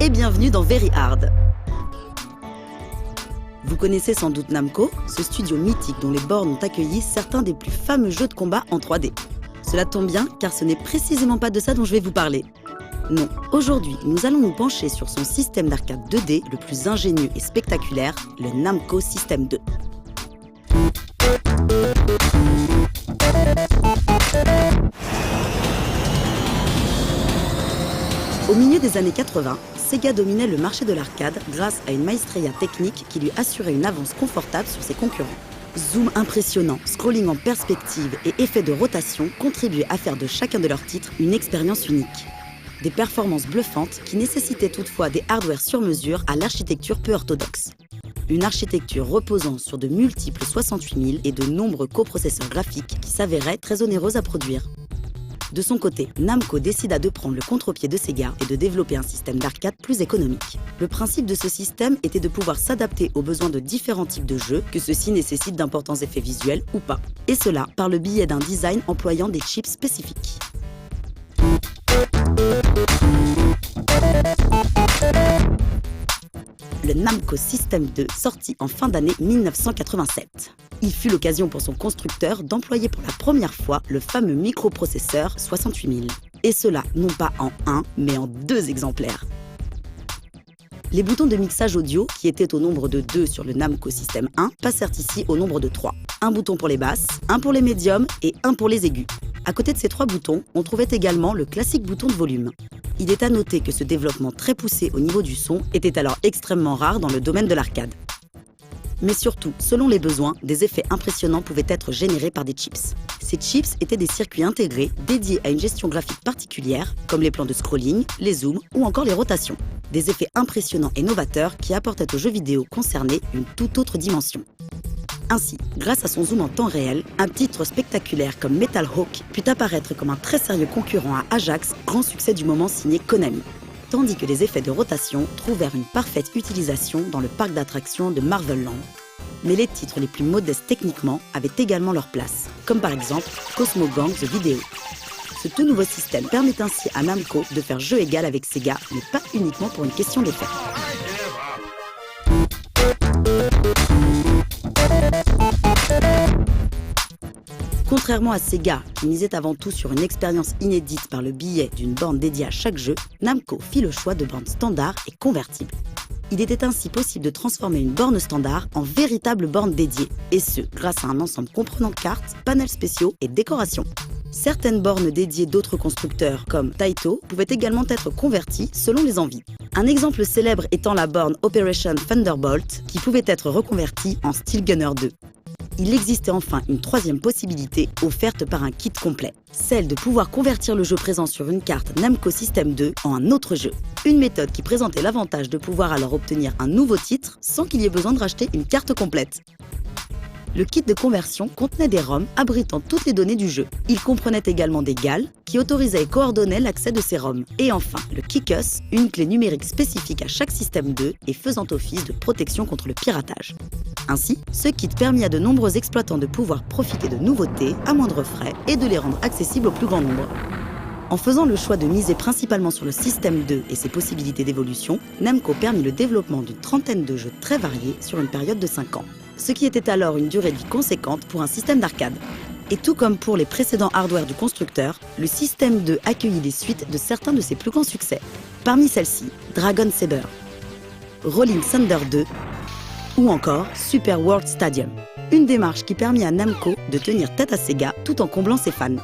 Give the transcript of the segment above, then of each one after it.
et bienvenue dans Very Hard. Vous connaissez sans doute Namco, ce studio mythique dont les bornes ont accueilli certains des plus fameux jeux de combat en 3D. Cela tombe bien car ce n'est précisément pas de ça dont je vais vous parler. Non, aujourd'hui, nous allons nous pencher sur son système d'arcade 2D le plus ingénieux et spectaculaire, le Namco System 2. Au milieu des années 80, Sega dominait le marché de l'arcade grâce à une maestria technique qui lui assurait une avance confortable sur ses concurrents. Zoom impressionnant, scrolling en perspective et effet de rotation contribuaient à faire de chacun de leurs titres une expérience unique. Des performances bluffantes qui nécessitaient toutefois des hardwares sur mesure à l'architecture peu orthodoxe. Une architecture reposant sur de multiples 68000 et de nombreux coprocesseurs graphiques qui s'avéraient très onéreux à produire. De son côté, Namco décida de prendre le contre-pied de Sega et de développer un système d'arcade plus économique. Le principe de ce système était de pouvoir s'adapter aux besoins de différents types de jeux, que ceux-ci nécessitent d'importants effets visuels ou pas. Et cela par le biais d'un design employant des chips spécifiques. Le Namco System 2 sorti en fin d'année 1987. Il fut l'occasion pour son constructeur d'employer pour la première fois le fameux microprocesseur 68000. Et cela non pas en un, mais en 2 exemplaires. Les boutons de mixage audio, qui étaient au nombre de 2 sur le Namco System 1, passèrent ici au nombre de 3. Un bouton pour les basses, un pour les médiums et un pour les aigus. À côté de ces 3 boutons, on trouvait également le classique bouton de volume. Il est à noter que ce développement très poussé au niveau du son était alors extrêmement rare dans le domaine de l'arcade. Mais surtout, selon les besoins, des effets impressionnants pouvaient être générés par des chips. Ces chips étaient des circuits intégrés dédiés à une gestion graphique particulière, comme les plans de scrolling, les zooms ou encore les rotations. Des effets impressionnants et novateurs qui apportaient aux jeux vidéo concernés une toute autre dimension. Ainsi, grâce à son zoom en temps réel, un titre spectaculaire comme Metal Hawk put apparaître comme un très sérieux concurrent à Ajax, grand succès du moment signé Konami. Tandis que les effets de rotation trouvèrent une parfaite utilisation dans le parc d'attractions de Marvel Land. Mais les titres les plus modestes techniquement avaient également leur place, comme par exemple Cosmo Gang The Video. Ce tout nouveau système permet ainsi à Namco de faire jeu égal avec Sega, mais pas uniquement pour une question d'effet. Contrairement à Sega, qui misait avant tout sur une expérience inédite par le biais d'une borne dédiée à chaque jeu, Namco fit le choix de bornes standards et convertibles. Il était ainsi possible de transformer une borne standard en véritable borne dédiée, et ce, grâce à un ensemble comprenant cartes, panels spéciaux et décorations. Certaines bornes dédiées d'autres constructeurs, comme Taito, pouvaient également être converties selon les envies. Un exemple célèbre étant la borne Operation Thunderbolt, qui pouvait être reconvertie en Steel Gunner 2. Il existait enfin une 3e possibilité offerte par un kit complet, celle de pouvoir convertir le jeu présent sur une carte Namco System 2 en un autre jeu. Une méthode qui présentait l'avantage de pouvoir alors obtenir un nouveau titre sans qu'il y ait besoin de racheter une carte complète. Le kit de conversion contenait des ROM abritant toutes les données du jeu. Il comprenait également des GAL qui autorisaient et coordonnaient l'accès de ces ROM. Et enfin, le Keycus, une clé numérique spécifique à chaque système 2 et faisant office de protection contre le piratage. Ainsi, ce kit permit à de nombreux exploitants de pouvoir profiter de nouveautés à moindre frais et de les rendre accessibles au plus grand nombre. En faisant le choix de miser principalement sur le système 2 et ses possibilités d'évolution, Namco permit le développement d'une trentaine de jeux très variés sur une période de 5 ans. Ce qui était alors une durée de vie conséquente pour un système d'arcade. Et tout comme pour les précédents hardware du constructeur, le System 2 accueillit les suites de certains de ses plus grands succès. Parmi celles-ci, Dragon Saber, Rolling Thunder 2 ou encore Super World Stadium. Une démarche qui permit à Namco de tenir tête à Sega tout en comblant ses fans.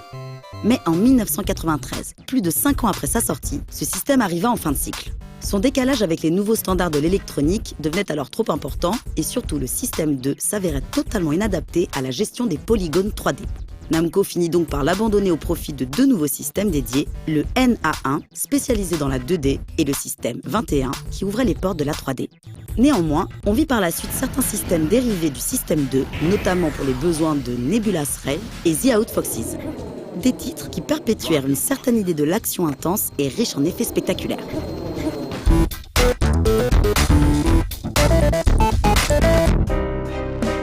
Mais en 1993, plus de 5 ans après sa sortie, ce système arriva en fin de cycle. Son décalage avec les nouveaux standards de l'électronique devenait alors trop important et surtout le système 2 s'avérait totalement inadapté à la gestion des polygones 3D. Namco finit donc par l'abandonner au profit de 2 nouveaux systèmes dédiés, le NA1 spécialisé dans la 2D et le système 21 qui ouvrait les portes de la 3D. Néanmoins, on vit par la suite certains systèmes dérivés du système 2, notamment pour les besoins de Nebula's Ray et The Outfoxes. Des titres qui perpétuèrent une certaine idée de l'action intense et riche en effets spectaculaires.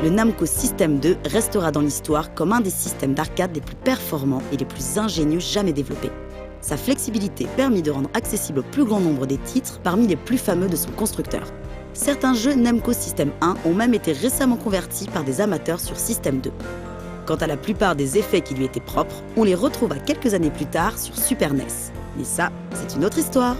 Le Namco System 2 restera dans l'histoire comme un des systèmes d'arcade les plus performants et les plus ingénieux jamais développés. Sa flexibilité permit de rendre accessible au plus grand nombre des titres parmi les plus fameux de son constructeur. Certains jeux Namco System 1 ont même été récemment convertis par des amateurs sur System 2. Quant à la plupart des effets qui lui étaient propres, on les retrouva quelques années plus tard sur Super NES. Mais ça, c'est une autre histoire.